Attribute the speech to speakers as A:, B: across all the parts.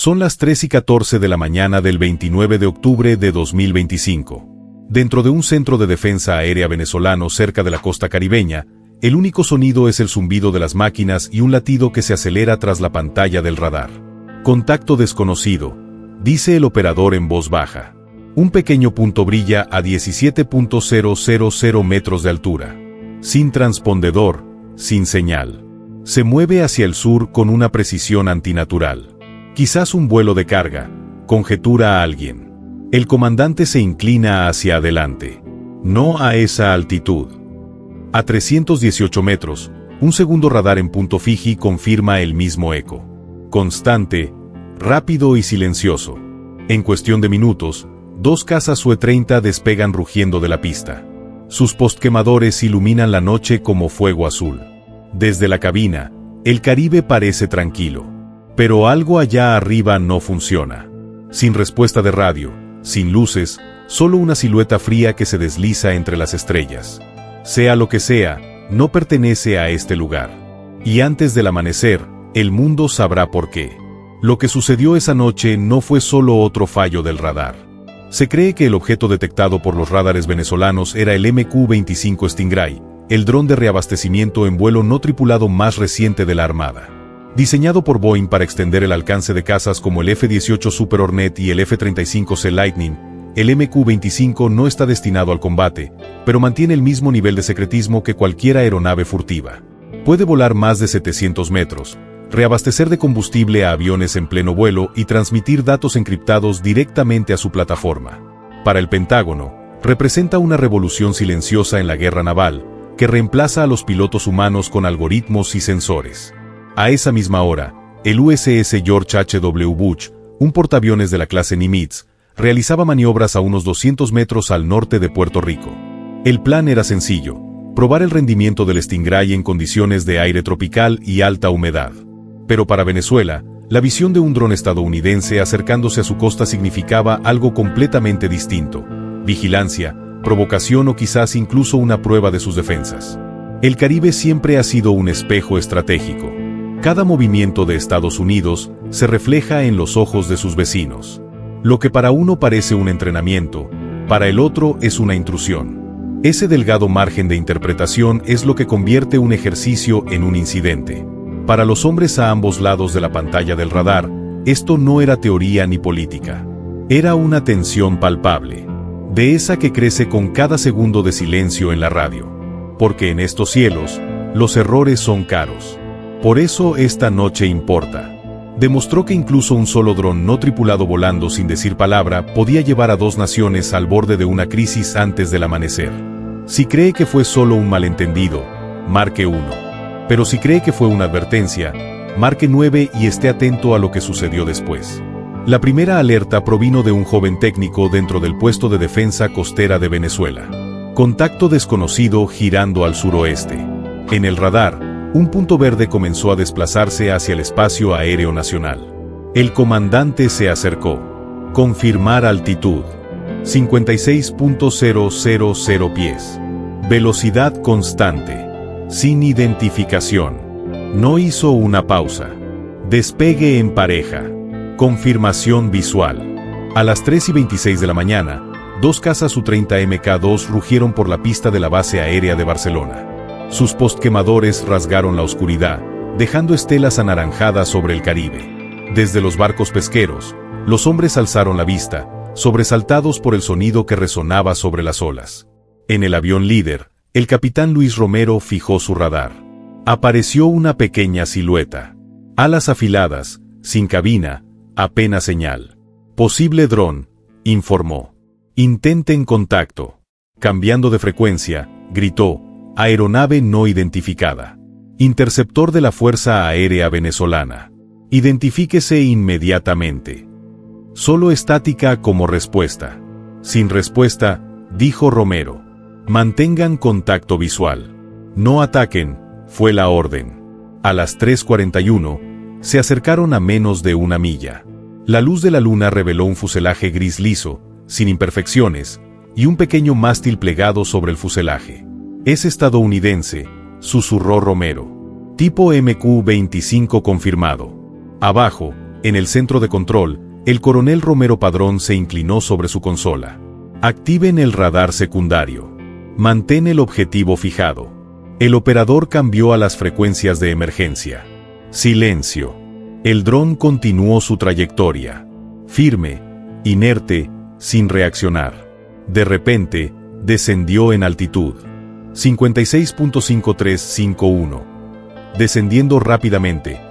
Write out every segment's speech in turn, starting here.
A: Son las 3:14 de la mañana del 29 de octubre de 2025. Dentro de un centro de defensa aérea venezolano cerca de la costa caribeña, el único sonido es el zumbido de las máquinas y un latido que se acelera tras la pantalla del radar. Contacto desconocido, dice el operador en voz baja. Un pequeño punto brilla a 17.000 metros de altura. Sin transpondedor, sin señal. Se mueve hacia el sur con una precisión antinatural. Quizás un vuelo de carga, conjetura a alguien. El comandante se inclina hacia adelante. No a esa altitud. A 318 metros, un segundo radar en punto Fiji confirma el mismo eco. Constante, rápido y silencioso. En cuestión de minutos, 2 cazas Su-30 despegan rugiendo de la pista. Sus postquemadores iluminan la noche como fuego azul. Desde la cabina, el Caribe parece tranquilo. Pero algo allá arriba no funciona. Sin respuesta de radio, sin luces, solo una silueta fría que se desliza entre las estrellas. Sea lo que sea, no pertenece a este lugar. Y antes del amanecer, el mundo sabrá por qué. Lo que sucedió esa noche no fue solo otro fallo del radar. Se cree que el objeto detectado por los radares venezolanos era el MQ-25 Stingray, el dron de reabastecimiento en vuelo no tripulado más reciente de la Armada. Diseñado por Boeing para extender el alcance de cazas como el F-18 Super Hornet y el F-35C Lightning, el MQ-25 no está destinado al combate, pero mantiene el mismo nivel de secretismo que cualquier aeronave furtiva. Puede volar más de 700 metros, reabastecer de combustible a aviones en pleno vuelo y transmitir datos encriptados directamente a su plataforma. Para el Pentágono, representa una revolución silenciosa en la guerra naval, que reemplaza a los pilotos humanos con algoritmos y sensores. A esa misma hora, el USS George H.W. Bush, un portaaviones de la clase Nimitz, realizaba maniobras a unos 200 metros al norte de Puerto Rico. El plan era sencillo, probar el rendimiento del Stingray en condiciones de aire tropical y alta humedad. Pero para Venezuela, la visión de un dron estadounidense acercándose a su costa significaba algo completamente distinto: vigilancia, provocación o quizás incluso una prueba de sus defensas. El Caribe siempre ha sido un espejo estratégico. Cada movimiento de Estados Unidos se refleja en los ojos de sus vecinos. Lo que para uno parece un entrenamiento, para el otro es una intrusión. Ese delgado margen de interpretación es lo que convierte un ejercicio en un incidente. Para los hombres a ambos lados de la pantalla del radar, esto no era teoría ni política. Era una tensión palpable. De esa que crece con cada segundo de silencio en la radio. Porque en estos cielos, los errores son caros. Por eso esta noche importa. Demostró que incluso un solo dron no tripulado volando sin decir palabra podía llevar a 2 naciones al borde de una crisis antes del amanecer. Si cree que fue solo un malentendido, marque 1. Pero si cree que fue una advertencia, marque 9 y esté atento a lo que sucedió después. La primera alerta provino de un joven técnico dentro del puesto de defensa costera de Venezuela. Contacto desconocido girando al suroeste. En el radar, un punto verde comenzó a desplazarse hacia el espacio aéreo nacional. El comandante se acercó. Confirmar altitud. 56.000 pies. Velocidad constante. Sin identificación. No hizo una pausa. Despegue en pareja. Confirmación visual. A las 3:26 de la mañana, 2 cazas Su-30 Mk-2 rugieron por la pista de la base aérea de Barcelona. Sus postquemadores rasgaron la oscuridad, dejando estelas anaranjadas sobre el Caribe. Desde los barcos pesqueros, los hombres alzaron la vista, sobresaltados por el sonido que resonaba sobre las olas. En el avión líder, el capitán Luis Romero fijó su radar. Apareció una pequeña silueta. Alas afiladas, sin cabina, apenas señal. Posible dron, informó. Intenten contacto. Cambiando de frecuencia, gritó. Aeronave no identificada. Interceptor de la Fuerza Aérea Venezolana. Identifíquese inmediatamente. Solo estática como respuesta. Sin respuesta, dijo Romero. Mantengan contacto visual. No ataquen, fue la orden. A las 3:41, se acercaron a menos de 1 milla. La luz de la luna reveló un fuselaje gris liso, sin imperfecciones, y un pequeño mástil plegado sobre el fuselaje. Es estadounidense, susurró Romero. Tipo MQ-25 confirmado. Abajo, En el centro de control, el coronel Romero Padrón se inclinó sobre su consola. Activen el radar secundario. Mantén el objetivo fijado. El operador cambió a las frecuencias de emergencia. Silencio. El dron continuó su trayectoria. Firme, inerte, sin reaccionar. De repente, descendió en altitud. 56.5351. Descendiendo rápidamente,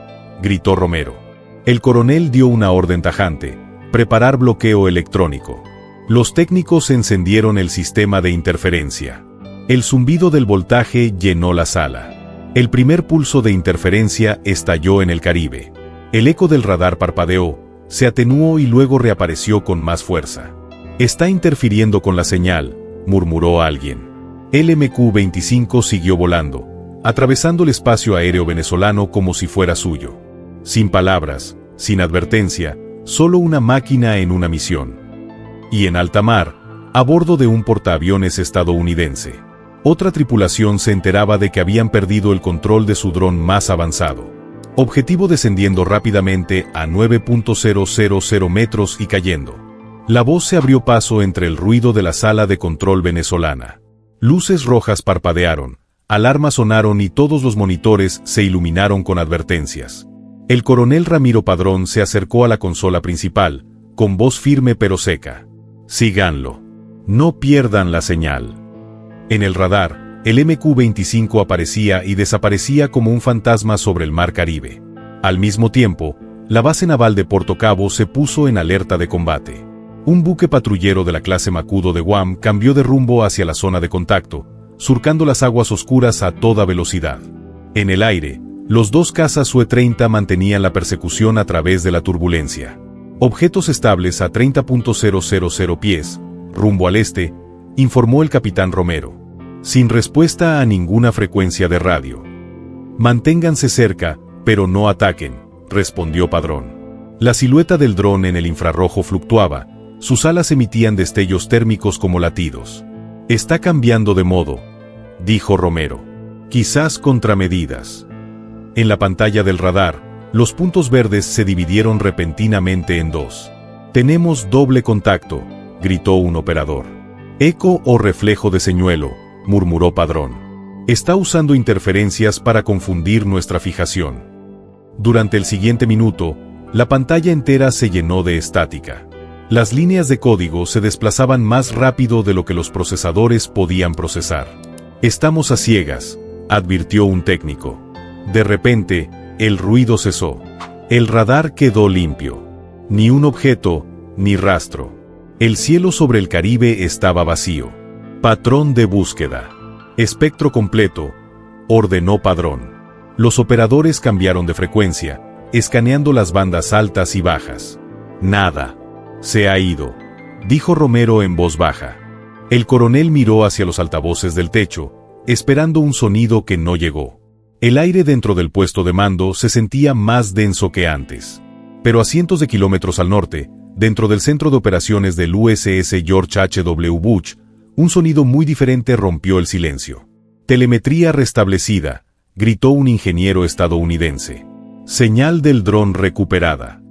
A: gritó Romero. El coronel dio una orden tajante: preparar bloqueo electrónico. Los técnicos encendieron el sistema de interferencia. El zumbido del voltaje llenó la sala. El primer pulso de interferencia estalló en el Caribe. El eco del radar parpadeó, se atenuó y luego reapareció con más fuerza. «Está interfiriendo con la señal», murmuró alguien. El MQ-25 siguió volando, atravesando el espacio aéreo venezolano como si fuera suyo. Sin palabras, sin advertencia, solo una máquina en una misión. Y en alta mar, a bordo de un portaaviones estadounidense. Otra tripulación se enteraba de que habían perdido el control de su dron más avanzado. Objetivo descendiendo rápidamente a 9.000 metros y cayendo. La voz se abrió paso entre el ruido de la sala de control venezolana. Luces rojas parpadearon, alarmas sonaron y todos los monitores se iluminaron con advertencias. El coronel Ramiro Padrón se acercó a la consola principal, con voz firme pero seca. «Síganlo. No pierdan la señal». En el radar, el MQ-25 aparecía y desaparecía como un fantasma sobre el mar Caribe. Al mismo tiempo, la base naval de Porto Cabo se puso en alerta de combate. Un buque patrullero de la clase Macudo de Guam cambió de rumbo hacia la zona de contacto, surcando las aguas oscuras a toda velocidad. En el aire, los dos cazas Sue-30 mantenían la persecución a través de la turbulencia. Objetos estables a 30.000 pies, rumbo al este, informó el capitán Romero. Sin respuesta a ninguna frecuencia de radio. «Manténganse cerca, pero no ataquen», respondió Padrón. La silueta del dron en el infrarrojo fluctuaba, sus alas emitían destellos térmicos como latidos. «Está cambiando de modo», dijo Romero. «Quizás contramedidas». En la pantalla del radar, los puntos verdes se dividieron repentinamente en dos. «Tenemos doble contacto», gritó un operador. «Eco o reflejo de señuelo», murmuró Padrón. «Está usando interferencias para confundir nuestra fijación». Durante el siguiente minuto, la pantalla entera se llenó de estática. Las líneas de código se desplazaban más rápido de lo que los procesadores podían procesar. «Estamos a ciegas», advirtió un técnico. De repente, el ruido cesó. El radar quedó limpio. Ni un objeto, ni rastro. El cielo sobre el Caribe estaba vacío. «Patrón de búsqueda. Espectro completo», ordenó Padrón. Los operadores cambiaron de frecuencia, escaneando las bandas altas y bajas. «Nada. Se ha ido», dijo Romero en voz baja. El coronel miró hacia los altavoces del techo, esperando un sonido que no llegó. El aire dentro del puesto de mando se sentía más denso que antes. Pero a cientos de kilómetros al norte, dentro del centro de operaciones del USS George H.W. Bush, un sonido muy diferente rompió el silencio. «Telemetría restablecida», gritó un ingeniero estadounidense. «Señal del dron recuperada».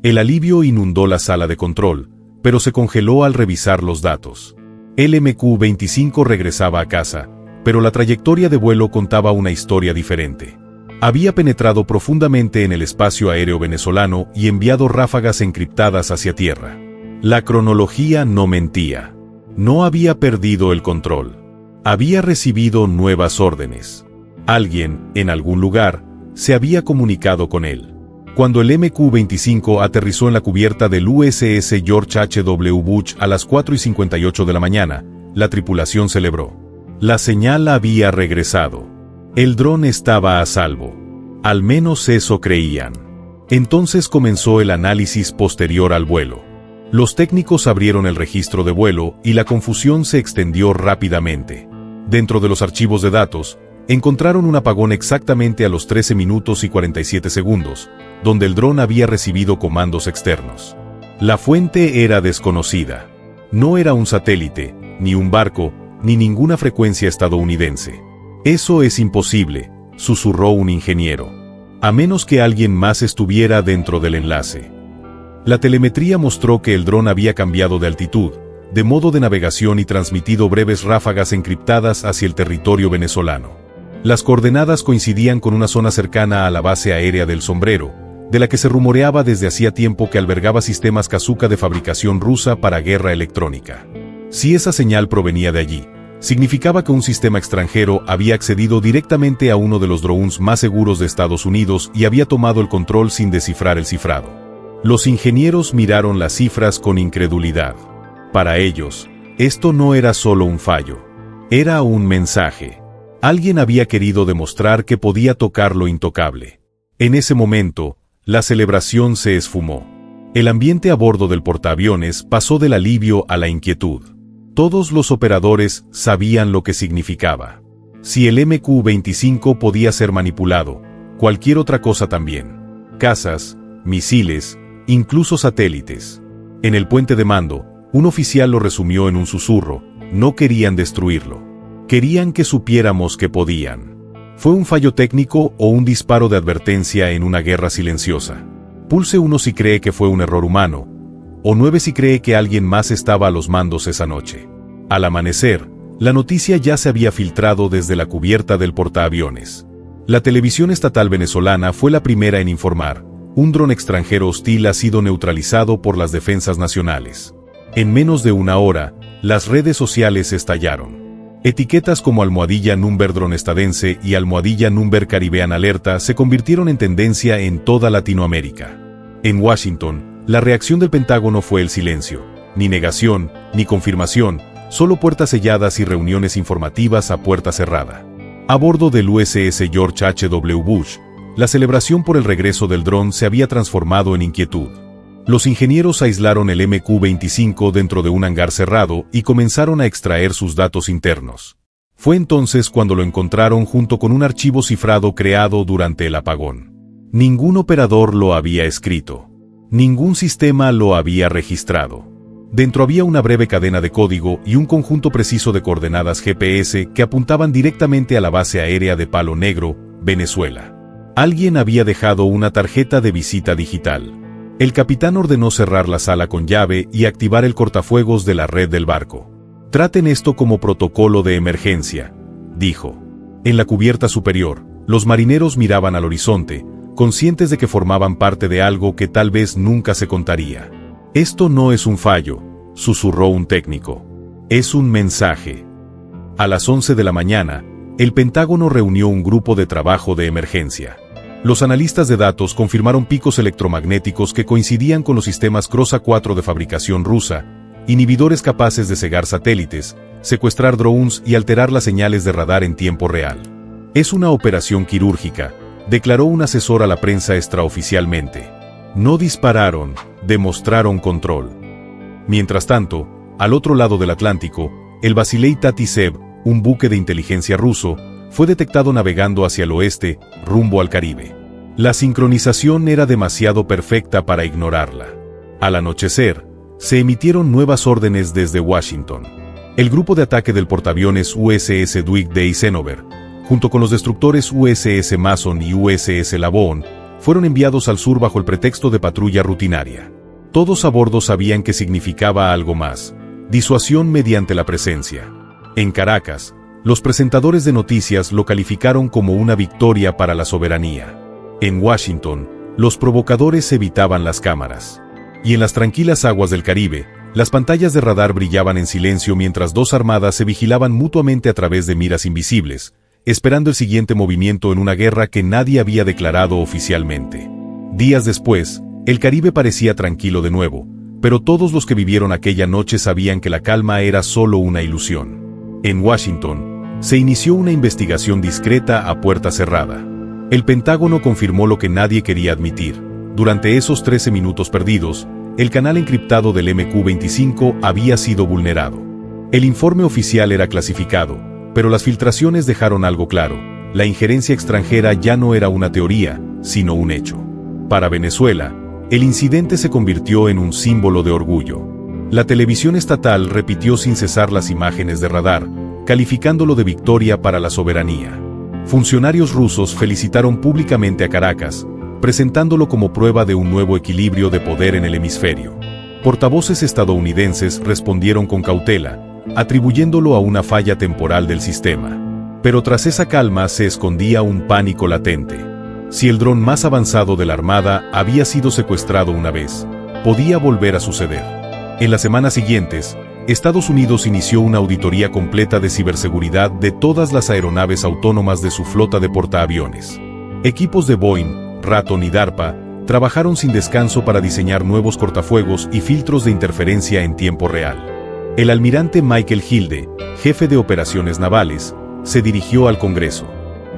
A: El alivio inundó la sala de control, pero se congeló al revisar los datos. El MQ-25 regresaba a casa, pero la trayectoria de vuelo contaba una historia diferente. Había penetrado profundamente en el espacio aéreo venezolano y enviado ráfagas encriptadas hacia tierra. La cronología no mentía. No había perdido el control. Había recibido nuevas órdenes. Alguien, en algún lugar, se había comunicado con él. Cuando el MQ-25 aterrizó en la cubierta del USS George H.W. Bush a las 4:58 de la mañana, la tripulación celebró. La señal había regresado. El dron estaba a salvo. Al menos eso creían. Entonces comenzó el análisis posterior al vuelo. Los técnicos abrieron el registro de vuelo y la confusión se extendió rápidamente. Dentro de los archivos de datos, encontraron un apagón exactamente a los 13 minutos y 47 segundos, donde el dron había recibido comandos externos. La fuente era desconocida. No era un satélite, ni un barco, ni ninguna frecuencia estadounidense. «Eso es imposible», susurró un ingeniero. a menos que alguien más estuviera dentro del enlace. La telemetría mostró que el dron había cambiado de altitud, de modo de navegación y transmitido breves ráfagas encriptadas hacia el territorio venezolano. Las coordenadas coincidían con una zona cercana a la base aérea del Sombrero, de la que se rumoreaba desde hacía tiempo que albergaba sistemas Kazuka de fabricación rusa para guerra electrónica. Si esa señal provenía de allí, significaba que un sistema extranjero había accedido directamente a uno de los drones más seguros de Estados Unidos y había tomado el control sin descifrar el cifrado. Los ingenieros miraron las cifras con incredulidad. Para ellos, esto no era solo un fallo. Era un mensaje. Alguien había querido demostrar que podía tocar lo intocable. En ese momento, la celebración se esfumó. El ambiente a bordo del portaaviones pasó del alivio a la inquietud. Todos los operadores sabían lo que significaba. Si el MQ-25 podía ser manipulado, cualquier otra cosa también. Cazas, misiles, incluso satélites. En el puente de mando, un oficial lo resumió en un susurro: no querían destruirlo. Querían que supiéramos que podían. ¿Fue un fallo técnico o un disparo de advertencia en una guerra silenciosa? Pulse 1 si cree que fue un error humano, o 9 si cree que alguien más estaba a los mandos esa noche. Al amanecer, la noticia ya se había filtrado desde la cubierta del portaaviones. La televisión estatal venezolana fue la primera en informar: un dron extranjero hostil ha sido neutralizado por las defensas nacionales. En menos de una hora, las redes sociales estallaron. Etiquetas como #Number Drone Estadense y #Number Caribbean Alerta se convirtieron en tendencia en toda Latinoamérica. En Washington, la reacción del Pentágono fue el silencio. Ni negación, ni confirmación, solo puertas selladas y reuniones informativas a puerta cerrada. A bordo del USS George H.W. Bush, la celebración por el regreso del dron se había transformado en inquietud. Los ingenieros aislaron el MQ-25 dentro de un hangar cerrado y comenzaron a extraer sus datos internos. Fue entonces cuando lo encontraron junto con un archivo cifrado creado durante el apagón. Ningún operador lo había escrito. Ningún sistema lo había registrado. Dentro había una breve cadena de código y un conjunto preciso de coordenadas GPS que apuntaban directamente a la base aérea de Palo Negro, Venezuela. Alguien había dejado una tarjeta de visita digital. El capitán ordenó cerrar la sala con llave y activar el cortafuegos de la red del barco. Traten esto como protocolo de emergencia, dijo. En la cubierta superior, los marineros miraban al horizonte, conscientes de que formaban parte de algo que tal vez nunca se contaría. Esto no es un fallo, susurró un técnico. Es un mensaje. A las 11 de la mañana, el Pentágono reunió un grupo de trabajo de emergencia. Los analistas de datos confirmaron picos electromagnéticos que coincidían con los sistemas Crossa 4 de fabricación rusa, inhibidores capaces de cegar satélites, secuestrar drones y alterar las señales de radar en tiempo real. Es una operación quirúrgica, declaró un asesor a la prensa extraoficialmente. No dispararon, demostraron control. Mientras tanto, al otro lado del Atlántico, el Vasily Tatisev, un buque de inteligencia ruso, fue detectado navegando hacia el oeste, rumbo al Caribe. La sincronización era demasiado perfecta para ignorarla. Al anochecer, se emitieron nuevas órdenes desde Washington. El grupo de ataque del portaaviones USS Dwight D. Eisenhower, junto con los destructores USS Mason y USS Laboon, fueron enviados al sur bajo el pretexto de patrulla rutinaria. Todos a bordo sabían que significaba algo más: disuasión mediante la presencia. En Caracas, los presentadores de noticias lo calificaron como una victoria para la soberanía. En Washington, los provocadores evitaban las cámaras. Y en las tranquilas aguas del Caribe, las pantallas de radar brillaban en silencio mientras dos armadas se vigilaban mutuamente a través de miras invisibles, esperando el siguiente movimiento en una guerra que nadie había declarado oficialmente. Días después, el Caribe parecía tranquilo de nuevo, pero todos los que vivieron aquella noche sabían que la calma era solo una ilusión. En Washington, se inició una investigación discreta a puerta cerrada. El Pentágono confirmó lo que nadie quería admitir. Durante esos 13 minutos perdidos, el canal encriptado del MQ-25 había sido vulnerado. El informe oficial era clasificado, pero las filtraciones dejaron algo claro: la injerencia extranjera ya no era una teoría, sino un hecho. Para Venezuela, el incidente se convirtió en un símbolo de orgullo. La televisión estatal repitió sin cesar las imágenes de radar, calificándolo de victoria para la soberanía. Funcionarios rusos felicitaron públicamente a Caracas, presentándolo como prueba de un nuevo equilibrio de poder en el hemisferio. Portavoces estadounidenses respondieron con cautela, atribuyéndolo a una falla temporal del sistema. Pero tras esa calma se escondía un pánico latente. Si el dron más avanzado de la Armada había sido secuestrado una vez, podía volver a suceder. En las semanas siguientes, Estados Unidos inició una auditoría completa de ciberseguridad de todas las aeronaves autónomas de su flota de portaaviones. Equipos de Boeing, Raytheon y DARPA trabajaron sin descanso para diseñar nuevos cortafuegos y filtros de interferencia en tiempo real. El almirante Michael Hilde, jefe de operaciones navales, se dirigió al Congreso.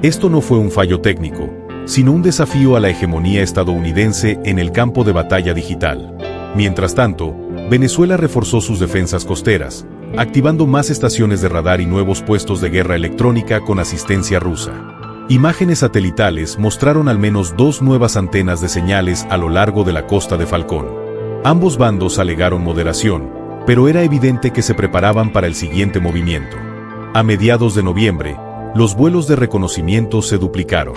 A: Esto no fue un fallo técnico, sino un desafío a la hegemonía estadounidense en el campo de batalla digital. Mientras tanto, Venezuela reforzó sus defensas costeras, activando más estaciones de radar y nuevos puestos de guerra electrónica con asistencia rusa. Imágenes satelitales mostraron al menos 2 nuevas antenas de señales a lo largo de la costa de Falcón. Ambos bandos alegaron moderación, pero era evidente que se preparaban para el siguiente movimiento. A mediados de noviembre, los vuelos de reconocimiento se duplicaron.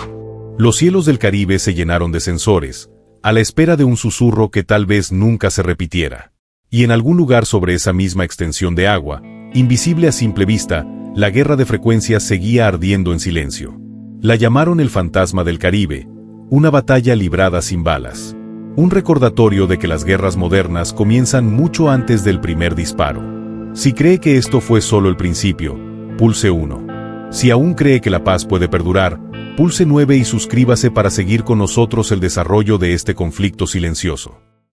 A: Los cielos del Caribe se llenaron de sensores, a la espera de un susurro que tal vez nunca se repitiera. Y en algún lugar sobre esa misma extensión de agua, invisible a simple vista, la guerra de frecuencias seguía ardiendo en silencio. La llamaron el fantasma del Caribe, una batalla librada sin balas. Un recordatorio de que las guerras modernas comienzan mucho antes del primer disparo. Si cree que esto fue solo el principio, pulse 1. Si aún cree que la paz puede perdurar, pulse 9 y suscríbase para seguir con nosotros el desarrollo de este conflicto silencioso.